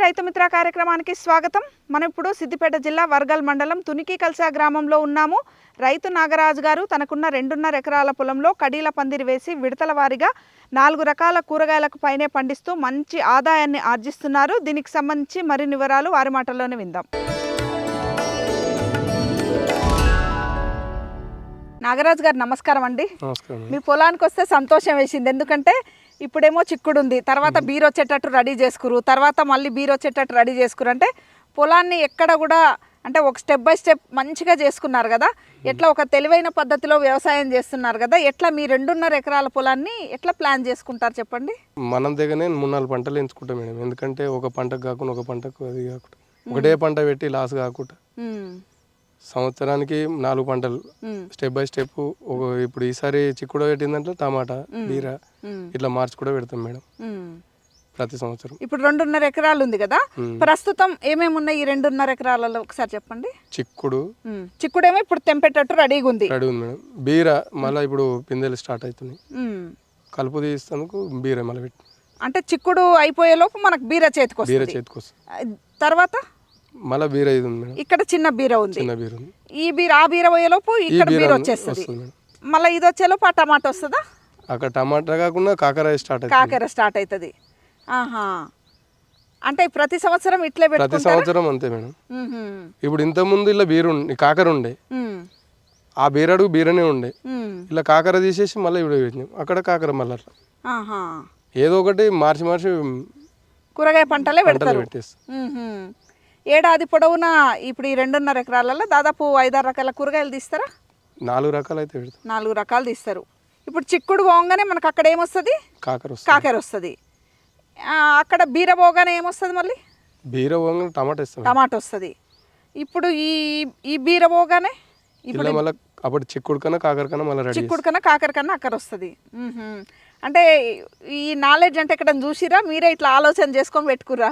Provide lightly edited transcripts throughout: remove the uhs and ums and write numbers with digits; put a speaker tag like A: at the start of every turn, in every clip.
A: రైతు మిత్ర కార్యక్రమానికి స్వాగతం. మనం ఇప్పుడు సిద్దిపేట జిల్లా వర్గల్ మండలం తునికి కల్సా గ్రామంలో ఉన్నాము. రైతు నాగరాజు గారు తనకున్న 2.5 ఎకరాల పొలంలో కడీల పందిరి వేసి విడతల వారీగా 4 రకాల కూరగాయలకు పైనే పండిస్తూ మంచి ఆదాయాన్ని ఆర్జిస్తున్నారు. దీనికి సంబంధించి మరిన్ని వివరాలు వారి మాటల్లోనే విందాం. నాగరాజు గారు నమస్కారం అండి. మీ పొలానికి వస్తే సంతోషం వేసింది, ఎందుకంటే ఇప్పుడేమో చిక్కుడు ఉంది, తర్వాత బీర్ వచ్చేటట్టు రెడీ చేసుకురు, తర్వాత మళ్ళీ బీర్ వచ్చేటట్టు రెడీ చేసుకురు. అంటే పొలాన్ని ఎక్కడ కూడా అంటే ఒక స్టెప్ బై స్టెప్ మంచిగా చేసుకున్నారు కదా. ఎట్లా ఒక తెలివైన పద్ధతిలో వ్యవసాయం చేస్తున్నారు కదా. ఎట్లా మీ 2.5 ఎకరాల పొలాన్ని ఎట్లా ప్లాన్ చేసుకుంటారు చెప్పండి.
B: మనం దగ్గరనే 3-4 పంటలు ఎంచుకుంటాం మేడం. ఎందుకంటే ఒక పంటకు కాకుండా ఒక పంటకు అది కాకుండా ఒకటే పంట పెట్టి లాస్ కాకుండా సంవత్సరానికి 4 పంటలు స్టెప్ బై స్టెప్. ఇప్పుడు ఈసారి చిక్కుడు పెట్టిందంటే టమాటా, బీర ఇట్లా మార్చి కూడా పెడతాం మేడం ప్రతి సంవత్సరం.
A: ఇప్పుడు 2.5 ఎకరాలు ఉంది కదా, ప్రస్తుతం ఏమేమి ఉన్నాయి ఈ 2.5 ఎకరాలలో ఒకసారి చెప్పండి. చిక్కుడు ఏమో ఇప్పుడు తెంపేటట్టు రెడీగా ఉంది
B: మేడం. బీర మళ్ళీ ఇప్పుడు పిందెలు స్టార్ట్ అవుతున్నాయి, కలుపు తీస్తానికి బీర మళ్ళీ పెట్టి.
A: అంటే చిక్కుడు అయిపోయే లోపు మనకు బీర చేతికి వస్తుంది. తర్వాత
B: మళ్ళీ బీర ఇది ఉంది మేడం.
A: ఇక్కడ చిన్న బీర ఉంది. ఈ బీర ఆ బీర పోయేలోపు ఇక్కడ బీర వచ్చేస్తుంది. మళ్ళీ ఇది వచ్చేలోపు ఆ టమాటా వస్తుందా?
B: అక్కడ టమాటా కాకుండా కాకర
A: స్టార్ట్ అవుతుంది. ఆహా, అంటే ప్రతి సంవత్సరం ఇట్లే
B: ప్రతి సంవత్సరం అంతే మేడం. ఇప్పుడు ఇంత ముందు ఇలా కాకర ఉండే, ఆ బీరడుగు బీరనే ఉండే, ఇలా కాకర తీసేసి మళ్ళీ ఇప్పుడు పెట్టినాం అక్కడ కాకర మళ్ళీ అట్లా ఏదో ఒకటి మార్చి
A: కూరగాయ పంటలే పెట్టేస్తాం. ఏడాది పొడవునా ఇప్పుడు ఈ 2.5 ఎకరాలలో దాదాపు 5-6 రకాల కూరగాయలు తీస్తారా?
B: 4 రకాలు అయితే
A: 4 రకాలు తీస్తారు. ఇప్పుడు చిక్కుడు పోగానే మనకు అక్కడ ఏమొస్తుంది? కాకర వస్తుంది. అక్కడ బీర పోగానే ఏమొస్తుంది? మళ్ళీ
B: బీర పోగానే
A: టమాటా వస్తుంది. ఇప్పుడు ఈ బీర పోగానే
B: అప్పుడు చిక్కుడు కన్నా
A: కాకర కన్నా అక్కడ వస్తుంది. అంటే ఈ నాలెడ్జ్ అంటే ఇక్కడ చూసిరా, మీరే ఇట్లా ఆలోచన చేసుకొని పెట్టుకురా?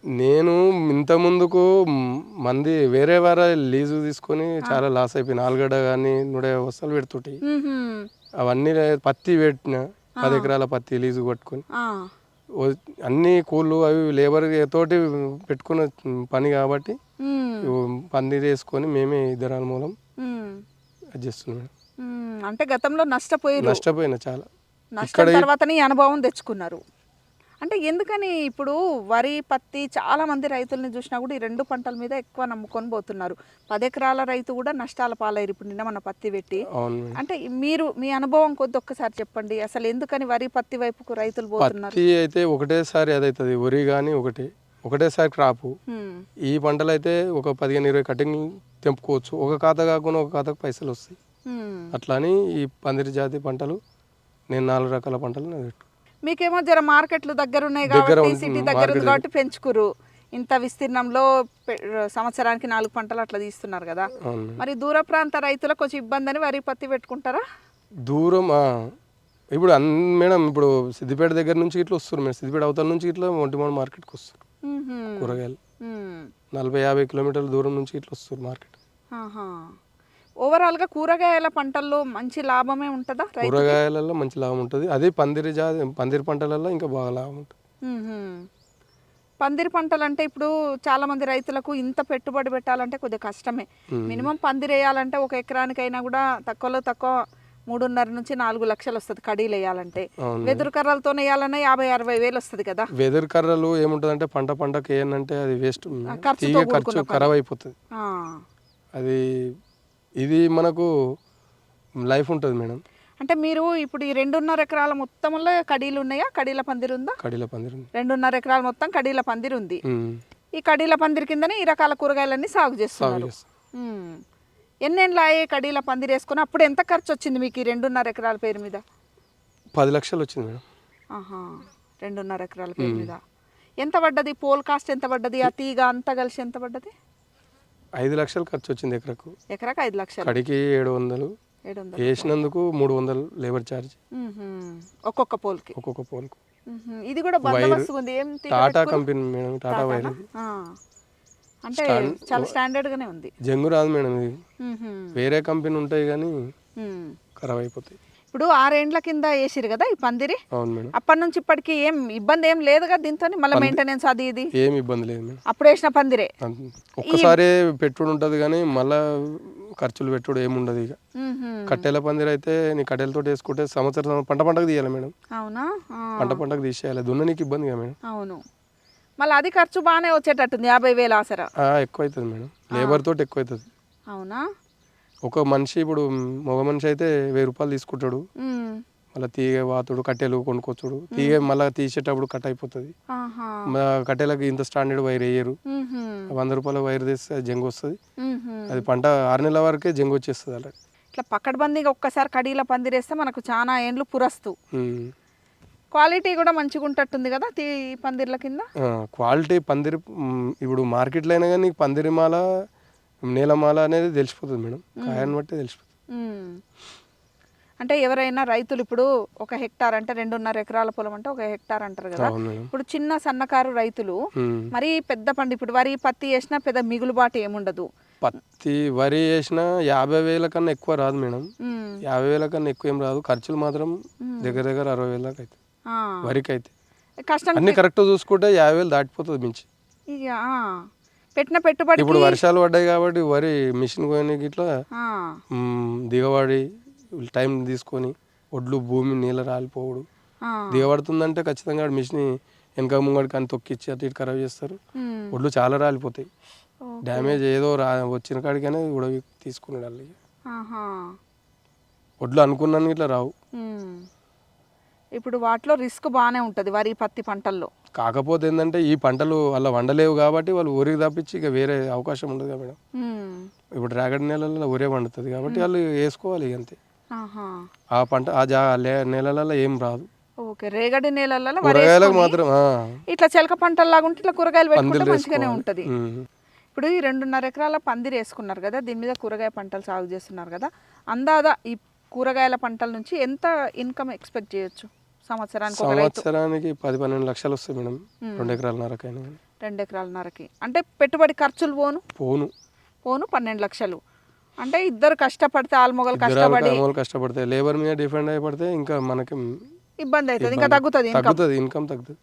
B: నేను ఇంత ముందుకు మంది వేరే లీజు తీసుకొని చాలా లాస్ అయిపోయిన. ఆలుగడ్డ కానీ 150 బస్తాలు పెడుతుంటే అవన్నీ పత్తి పెట్టిన 10 ఎకరాల పత్తి లీజు పట్టుకొని అన్ని కూళ్ళు అవి లేబర్ తోటి పెట్టుకున్న పని కాబట్టి పందిరి వేసుకొని మేమే ఇద్దరాల మూలం అది చేస్తున్నాం.
A: అంటే గతంలో నష్టపోయిన
B: చాలా
A: తర్వాత అనుభవం తెచ్చుకున్నారు. అంటే ఎందుకని ఇప్పుడు వరి, పత్తి చాలా మంది రైతుల్ని చూసినా కూడా ఈ 2 పంటల మీద ఎక్కువ నమ్ముకొని పోతున్నారు. 10 ఎకరాల రైతు కూడా నష్టాల పాలయ్యారు ఇప్పుడు నిన్న మన పత్తి పెట్టి. అంటే మీరు మీ అనుభవం కొద్ది ఒక్కసారి చెప్పండి, అసలు ఎందుకని వరి, పత్తి వైపుకు రైతులు పోతున్నారు?
B: పత్తి అయితే ఒకటేసారి అదవుతుంది, వరి కానీ ఒకటేసారి క్రాపు. ఈ పంటలు అయితే ఒక 15-20 కటింగ్ తెంపుకోవచ్చు, ఒక ఖాతా కాకుండా ఒక ఖాతాకు పైసలు వస్తాయి. అట్లా అని ఈ పందిరి జాతి పంటలు నేను 4 రకాల పంటలు పెట్టు.
A: మీకేమో జర మార్కెట్లు దగ్గర ఉన్నాయి కాబట్టి, సిటీ దగ్గర ఉంది కాబట్టి పెంచుకురు. ఇంత విస్తీర్ణంలో సంవత్సరానికి 4 పంటలు అట్లా తీస్తున్నారు కదా. మరి దూర ప్రాంత రైతులకు కొంచెం ఇబ్బంది అని వరి, పత్తి పెట్టుకుంటారా?
B: దూరం ఇప్పుడు మేడం ఇప్పుడు సిద్దిపేట దగ్గర నుంచి ఇట్లా వస్తారు మేడం. సిద్దిపేట అవతల నుంచి ఇట్లా ఒంటిమాడ మార్కెట్కి వస్తారు కూరగాయలు. 40-50 కిలోమీటర్ల దూరం నుంచి ఇట్లా వస్తారు మార్కెట్.
A: ఓవరాల్గా కూరగాయల పంటల్లో మంచి లాభమే ఉంటుందా?
B: కూరగాయలలో మంచి లాభం ఉంటుంది. అదే పందిరి పంటలలో ఇంకా బాగా లాభం ఉంటుంది.
A: పందిరి పంటలు అంటే ఇప్పుడు చాలా మంది రైతులకు ఇంత పెట్టుబడి పెట్టాలంటే కొద్దిగా కష్టమే. మినిమం పందిరి వేయాలంటే ఒక ఎకరానికైనా కూడా తక్కువలో తక్కువ 3.5 నుంచి 4 లక్షలు వస్తుంది కడీలు వేయాలంటే. వెదురు కర్రలతో వేయాలన్నా 50-60 వేలు వస్తుంది కదా.
B: వెదురు కర్రలు ఏముంటుందంటే పంటకు వేయాలంటే అది వేస్ట్, ఖర్చు ఖరాబ్ అయిపోతుంది. అది ఇది మనకు లైఫ్ ఉంటుంది మేడం.
A: అంటే మీరు ఇప్పుడు ఈ 2.5 ఎకరాల మొత్తంలో కడీలు ఉన్నాయా? కడీల పందిరి ఉందా?
B: కడీల పందిరి
A: 2.5 ఎకరాల మొత్తం కడీల పందిరి ఉంది. ఈ కడీల పందిరి కిందనే ఈ రకాల కూరగాయలన్నీ సాగు చేస్తున్నారు. ఎన్నేళ్ళు అయ్యే కడీల పందిరి వేసుకుని? అప్పుడు ఎంత ఖర్చు వచ్చింది మీకు ఈ 2.5 ఎకరాల పేరు మీద?
B: 10 లక్షలు వచ్చింది మేడం.
A: 2.5 ఎకరాల పేరు మీద ఎంత పడ్డది? పోల్ కాస్ట్ ఎంత పడ్డది? ఆ తీగ అంతా కలిసి ఎంత పడ్డది?
B: 5 లక్షలు ఖర్చు వచ్చింది ఎకరాకు.
A: 5 లక్షలు.
B: కడికి 700 వేసినందుకు 300 లేబర్ ఛార్జ్
A: ఒక్కొక్క పోల్కి. ఇది కూడా
B: Tata company madam, Tata wire.
A: అంటే చాలా స్టాండర్డ్ గానే ఉంది.
B: జంగు రాదు మేడం, ఇది వేరే కంపెనీ ఉంటాయి కానీ ఖరాబ్ అయిపోతాయి.
A: ఇప్పుడు 6 ఏండ్ల కింద వేసిరు కదా ఈ పందిరి,
B: అవును మేడం.
A: అప్పటి నుంచి ఇప్పటికి ఏం ఇబ్బంది ఏం లేదు కదా దీంతో, మళ్ళీ మెయింటెనెన్స్ అది ఇది
B: ఏం ఇబ్బంది లేదు మేడం.
A: అప్పుడు వేసిన పందిరే.
B: ఒక్కసారి పెట్టుడు ఉంటుంది కానీ మళ్ళా ఖర్చులు పెట్టుడు ఏముండదు. ఇక
A: మ్మ్హ్మ్.
B: కట్టెల పందిరి అయితే నీ కట్టెలతో వేసుకుంటే సంవత్సరం పంటకు తీయాలి మేడం.
A: అవునా? ఆ.
B: పంటకు తీసేయాలి, దున్ననీకి ఇబ్బంది కదా మేడం.
A: అవును, మళ్ళీ అది ఖర్చు బాగానే వచ్చేటట్టుంది, 50,000 ఆసరా.
B: ఎక్కువ అవుతుంది మేడం, లేబర్ తోటి ఎక్కువ అవుతుంది.
A: అవునా?
B: ఒక మనిషి ఇప్పుడు మగ మనిషి అయితే 1000 రూపాయలు తీసుకుంటాడు,
A: మ్మ్.
B: మళ్ళీ తీగ వాతుడు కట్టెలు కొనుక్కొచ్చుడు, తీగ మళ్ళీ తీసేటప్పుడు కట్ అయిపోతుంది.
A: ఆహా.
B: కట్టెలకు ఇంత స్టాండర్డ్ వైర్ వేయరు,
A: మ్మ్హ్మ్.
B: 100 రూపాయల వైర్ తీస్తే అది జంగు వస్తుంది.
A: మ్మ్హ్మ్.
B: అది పంట 6 నెలల వరకే జంగు వచ్చేస్తుంది అలా.
A: ఇట్లా పక్కడబందీగా ఒక్కసారి కడీల పందిరేస్తే మనకు చాలా ఏండ్లు పురస్తు. క్వాలిటీ కూడా మంచిగా ఉంటట్టుంది కదా ఈ పందిర్ల కింద.
B: క్వాలిటీ పందిరి ఇప్పుడు మార్కెట్లో అయినా కానీ పందిరిమాల నీలమాల అనేది తెలిసిపోతుంది మేడం, కాయని బట్టి తెలిసిపోతుంది.
A: మ్మ్. అంటే ఎవరైనా రైతులు ఇప్పుడు 1 హెక్టార్ అంటే 2.5 ఎకరాల పొలం అంటే 1 హెక్టార్ అంటారు కదా,
B: అవును మేడం.
A: ఇప్పుడు చిన్న సన్నకారు రైతులు మరి పెద్ద పంట ఇప్పుడు వరి పత్తి వేసినా పెద్ద మిగులుబాటు ఏముండదు.
B: పత్తి వరి వేసినా 50,000 కన్నా ఎక్కువ రాదు మేడం.
A: మ్మ్.
B: 50,000 కన్నా ఎక్కువ ఏం రాదు, ఖర్చులు మాత్రం దగ్గర 60,000 దాకా అవుతాయి
A: ఆ.
B: వరికి అయితే.
A: కష్టం
B: అన్ని కరెక్ట్ చూసుకుంటే 50,000 దాటిపోతుంది మించి.
A: ఇక పెట్టిన పెట్టుబడి
B: ఇప్పుడు వర్షాలు పడ్డాయి కాబట్టి వరి మిషన్ పోయినకి ఇట్లా దిగబడి టైం తీసుకొని ఒడ్లు భూమి నీళ్ళ రాలిపోవడు. దిగబడుతుందంటే ఖచ్చితంగా మిషన్ వెనక ముంగడి కానీ తొక్కిచ్చి అటు ఇటు ఖరాబ్ చేస్తారు, ఒడ్లు చాలా రాలిపోతాయి. డ్యామేజ్ ఏదో వచ్చిన కాడికైనా కూడా తీసుకున్నాడు వాళ్ళు. ఒడ్లు అనుకున్నాను ఇట్లా రావు.
A: ఇప్పుడు వాటిలో రిస్క్ బాగానే ఉంటుంది వరి పత్తి పంటల్లో.
B: కాకపోతే ఏంటంటే ఈ పంటలు అలా వండలేవు కాబట్టి వాళ్ళు ఊరికి తప్పించి ఇక వేరే అవకాశం ఉండదు కదా మేడం. ఇప్పుడు రేగడి నెలల్లో ఊరే పండుతుంది కాబట్టి వాళ్ళు వేసుకోవాలి అంతే. ఆ పంట నెలలలో ఏం రాదు.
A: ఓకే, రేగడి నేలలలో
B: కూరగాయలకు మాత్రం
A: ఇట్లా చిలక పంటల్లాగా ఉంటే ఇట్లా కూరగాయలు పెట్టుకుంటే మంచిగానే ఉంటుంది. ఇప్పుడు ఈ 2.5 ఎకరాల పందిరి వేసుకున్నారు కదా, దీని మీద కూరగాయ పంటలు సాగు చేస్తున్నారు కదా, అందాదా ఈ కూరగాయల పంటల నుంచి ఎంత ఇన్కమ్ ఎక్స్పెక్ట్ చేయొచ్చు సంవత్సరానికి?
B: సంవత్సరానికి 10-12 లక్షలు వస్తాయి మేడం, 2 ఎకరాలన్నరకైనా.
A: 2 ఎకరాలన్నరకి అంటే పెట్టుబడి ఖర్చులు పోను 12 లక్షలు. అంటే ఇద్దరు కష్టపడితే ఆల్మొగలు
B: కష్టపడితే లేబర్ మీద డిపెండ్ అయిపడితే ఇంకా మనకి
A: ఇబ్బంది అవుతుంది, ఇంకా తగ్గుతుంది
B: ఇన్కమ్ తగ్గుతుంది.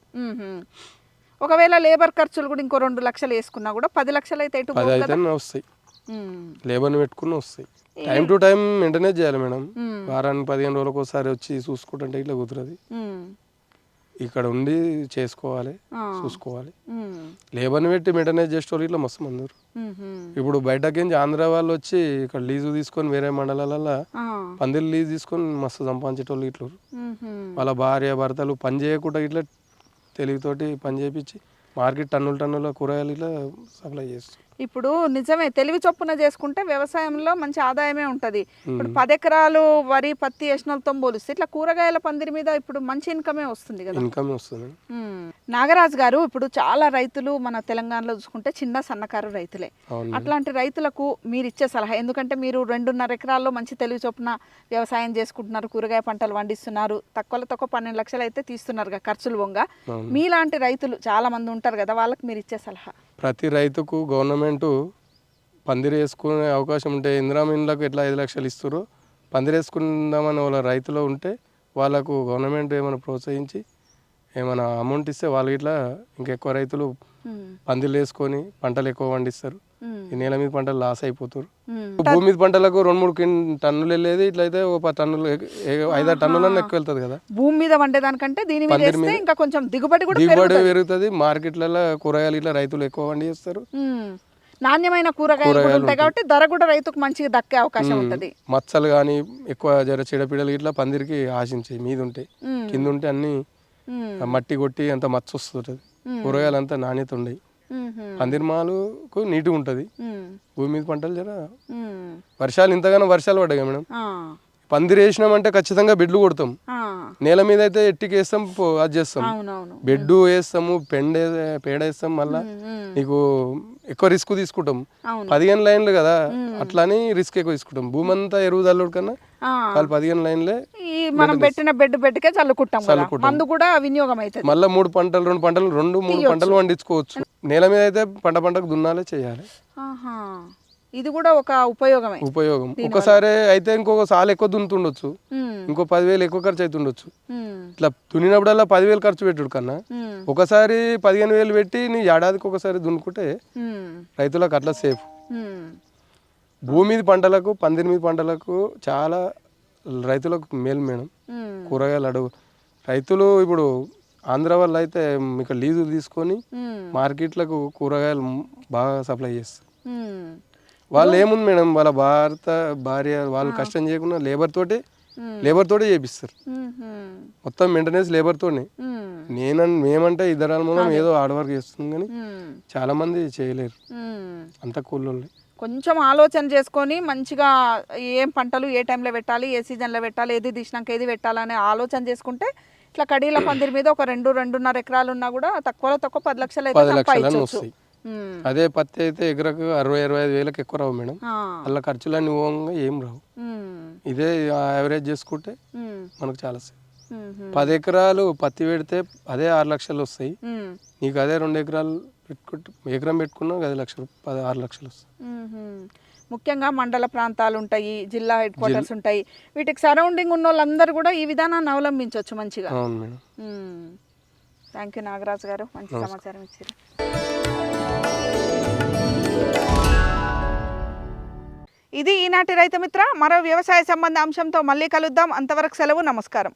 A: ఒకవేళ లేబర్ ఖర్చులు కూడా ఇంకో 2 లక్షలు వేసుకున్నా కూడా 10 లక్షలు అయితే
B: 10 అయితే వస్తాయి, లేబర్ని పెట్టుకుని వస్తాయి. టైం టు టైం మెయింటెనెన్స్ చేయాలి మేడం, వారానికి 15 రోజులకు ఒకసారి వచ్చి చూసుకుంటుంటే ఇట్లా కుదరదు. ఇక్కడ ఉండి చేసుకోవాలి, చూసుకోవాలి. లేబర్ని పెట్టి మెయింటెనెన్స్ చేసేవాళ్ళు ఇట్లా మస్తు మంది. ఇప్పుడు బయటకించి ఆంధ్ర వాళ్ళు వచ్చి ఇక్కడ లీజు తీసుకొని వేరే మండలాలలో పందిరి లీజు తీసుకొని మస్తు సంపాదించేటోళ్ళు ఇట్లా. వాళ్ళ భార్య భర్తలు పని చేయకుండా ఇట్లా తెలివితోటి పని చేయించి మార్కెట్ టన్నుల కూరగాయలు ఇట్లా సప్లై చేస్తారు.
A: ఇప్పుడు నిజమే, తెలివి చొప్పున చేసుకుంటే వ్యవసాయంలో మంచి ఆదాయమే ఉంటుంది. ఇప్పుడు 10 ఎకరాలు వరి పత్తి వేసినతో పోలిస్తే ఇట్లా కూరగాయల పందిరి మీద ఇప్పుడు మంచి ఇన్కమే వస్తుంది కదా.
B: ఇన్కమే వస్తుంది.
A: నాగరాజు గారు, ఇప్పుడు చాలా రైతులు మన తెలంగాణలో చూసుకుంటే చిన్న సన్నకారు రైతులే. అట్లాంటి రైతులకు మీరు ఇచ్చే సలహా, ఎందుకంటే మీరు 2.5 ఎకరాల్లో మంచి తెలివి చొప్పున వ్యవసాయం చేసుకుంటున్నారు, కూరగాయ పంటలు పండిస్తున్నారు, తక్కువలో తక్కువ 12 లక్షలు అయితే తీస్తున్నారు ఖర్చులు వంగ. మీలాంటి రైతులు చాలా మంది ఉంటారు కదా, వాళ్ళకి మీరు ఇచ్చే సలహా?
B: ప్రతి రైతుకు గవర్నమెంట్ పందిరి వేసుకునే అవకాశం ఉంటే ఇందిరామ ఇండ్లకు ఎట్లా 5 లక్షలు ఇస్తారో పందిరి వేసుకుందామని వాళ్ళ రైతులు ఉంటే వాళ్ళకు గవర్నమెంట్ ఏమైనా ప్రోత్సహించి ఏమైనా అమౌంట్ ఇస్తే వాళ్ళు ఇట్లా ఇంకెక్కువ రైతులు పందిర్లు వేసుకొని పంటలు ఎక్కువ పండిస్తారు. ఈ నేల మీద పంటలు లాస్ అయిపోతారు. భూమి మీద పంటలకు 2-3 టన్నులు వెళ్ళేది ఇట్లయితే 10 టన్నులు 5-6 టన్నులన్నా ఎక్కువ వెళ్తుంది కదా.
A: భూమి మీద వండేదానికంటే దీని మీద వేస్తే ఇంకా కొంచెం దిగుబడి
B: పెరుగుతుంది. మార్కెట్లలో కూరగాయలు ఇట్లా రైతులు ఎక్కువ పండిస్తారు,
A: నాణ్యమైన కూరగాయలు ఉంటాయి కాబట్టి ధర కూడా రైతుకు మంచిగా దక్కే అవకాశం ఉంటుంది.
B: మచ్చలు కానీ ఎక్కువ చీడపీడలు ఇట్లా పందిరికి ఆశించాయి, మీద ఉంటాయి, కింద ఉంటే అన్ని మట్టి కొట్టి అంత మచ్చ వస్తుంటుంది, కూరగాయలు అంతా నాణ్యత ఉండయి. పందిరిమాలకు నీట్గా ఉంటుంది. భూమి మీద పంటలు జర వర్షాలు ఇంతగానో వర్షాలు పడ్డాయి మేడం, పందిరి వేసినామంటే ఖచ్చితంగా బెడ్లు కొడతాం. నేల మీద అయితే ఎట్టికి వేస్తాం, అది చేస్తాం, బెడ్ వేస్తాము, పేడ వేస్తాం. మళ్ళా నీకు ఎక్కువ రిస్క్ తీసుకుంటాం, 15 లైన్లు కదా, అట్లా అని రిస్క్ ఎక్కువ తీసుకుంటాం. భూమి అంతా ఎరువు చల్లుడు కన్నా వాళ్ళు 15 లైన్లే
A: మనం పెట్టిన బెడ్కే చల్లుకుంటాం, మందు కూడా వినియోగం అవుతుంది.
B: మళ్ళీ 2 పంటలు 2-3 పంటలు పండించుకోవచ్చు. నేల మీద అయితే పంటకు దున్నాలే చేయాలి.
A: ఇది కూడా ఒక ఉపయోగమే.
B: ఉపయోగం. ఒకసారి అయితే ఇంకొక సాల్ ఎక్కువ దున్నుతుండొచ్చు, ఇంకో 10,000 ఎక్కువ ఖర్చు అవుతుండొచ్చు. ఇట్లా దున్నినప్పుడల్లా 10,000 ఖర్చు పెట్టుడు కన్నా ఒకసారి 15,000 పెట్టి నీ ఏడాదికి ఒకసారి దున్నుకుంటే రైతులకు అట్లా సేఫ్. భూమి మీద పంటలకు, పందిరి మీద పంటలకు చాలా రైతులకు మేలు మేడం. కూరగాయలు అడుగు రైతులు ఇప్పుడు ఆంధ్ర వాళ్ళు అయితే మీకు లీజులు తీసుకొని మార్కెట్లకు కూరగాయలు బాగా సప్లై చేస్తారు. వాళ్ళు ఏముంది మేడం, వాళ్ళ భార్య వాళ్ళు కష్టం చేయకుండా లేబర్ తోటే చేపిస్తారు. మొత్తం మెయింటెనెన్స్ లేబర్ తోనే. మేమంటే ఇద్దరాల మనం ఏదో హార్డ్ వర్క్ చేస్తుంది కానీ చాలా మంది చేయలేరు, అంత కూలోళ్ళే.
A: కొంచెం ఆలోచన చేసుకొని మంచిగా ఏం పంటలు ఏ టైంలో పెట్టాలి, ఏ సీజన్లో పెట్టాలి, ఏది తీసినాక ఏది పెట్టాలనే ఆలోచన చేసుకుంటే ఇట్లా కడీల పందిరి మీద ఒక 2-2.5 ఎకరాలు ఉన్నా కూడా తక్కువలో తక్కువ 10 లక్షలు అయితే సంపాదించొచ్చు.
B: అదే పత్తి అయితే ఎకరకు 60-65 వేలకు ఎక్కువ రావు మేడం. అలా ఖర్చులన్నీ ఓంగా ఏం రావు. ఇదే యావరేజ్ చేసుకుంటే మనకు చాలా సేపు. 10 ఎకరాలు పత్తి పెడితే అదే 6 లక్షలు వస్తాయి. నీకు అదే 2 ఎకరాలు పెట్టుకుంటే ఎకరం పెట్టుకున్నా 10 లక్షలు 6 లక్షలు వస్తాయి.
A: ముఖ్యంగా మండల ప్రాంతాలు ఉంటాయి, జిల్లా హెడ్ క్వార్టర్స్ ఉంటాయి, వీటికి సరౌండింగ్ ఉన్న వాళ్ళందరూ కూడా ఈ విధానాన్ని అవలంబించవచ్చు మంచిగా.
B: అవును మేడం.
A: థ్యాంక్ యూ నాగరాజు గారు, మంచి సమాచారం ఇచ్చారు. ఇది ఈనాటి రైతు మిత్ర. మరో వ్యవసాయ సంబంధ అంశంతో మళ్ళీ కలుద్దాం. అంతవరకు సెలవు, నమస్కారం.